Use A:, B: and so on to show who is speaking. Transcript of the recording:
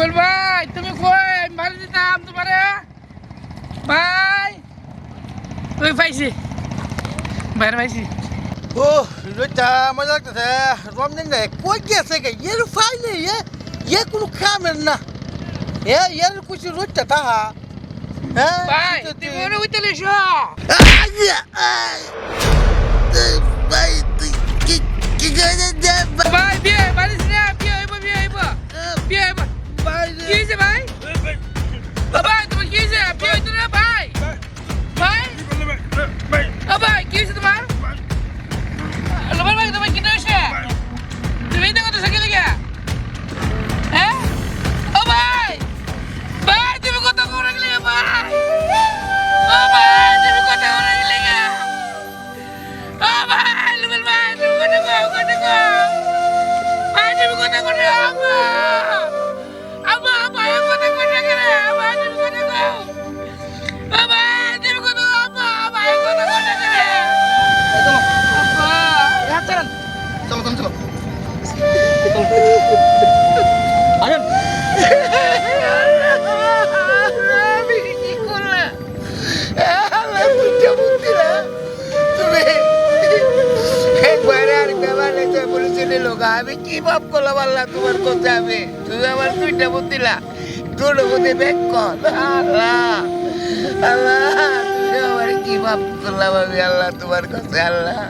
A: রুবেল ভাই তুমি কই আমি ভাড়া দিতাম তোমারে ভাই ওই পাইছি বাইরে পাইছি
B: ও রোজটা মজা লাগতেছে রমজান রে কই গেছে গে এর ফাইলে এ কোনো কামের না এর কিছু রোজটা তাহা হ্যাঁ
A: ভাই তুমি ওরে উইতে লিসো
B: ভাই তুই কি করে দে
A: ভাই বিয়ে বাড়িস না বিয়ে হইব বিয়ে হইব
B: ভাই
A: কি হইছে ভাই ভাই তোমার কি হইছে বিয়ে হইতো না ভাই ভাই ভাই কি হইছে তোমার রুবেল ভাই তোমার কি হইছে তুমি এটা কত সাইকেল গিয়া হ্যাঁ ও ভাই ভাই তুমি কত করে গেলে ভাই ও ভাই তুমি কত করে গেলে ও ভাই রুবেল ভাই তুমি কত ভাই তুমি কত করে আম্মা ভাই কত করে গেলে ভাই তুমি কত ও ভাই তুমি কত আম্মা ভাই কত করে গেলে আম্মা
B: চলো
C: আরেন
B: আমি কি করলে আল্লাহ বুঝতে বুঝতে না তুমি একবারে আর ব্যবহার হয়েছে বলেছিলে লোক আমি কি ভাব করলাম আল্লাহ তোমার কথা আমি তুমি আমার দুইটা বুদ্ধিলা তোর মধ্যে ব্যাগ কর আল্লাহ আল্লাহ তুমি আমার কি ভাব করলাম আমি আল্লাহ তোমার কাছে আল্লাহ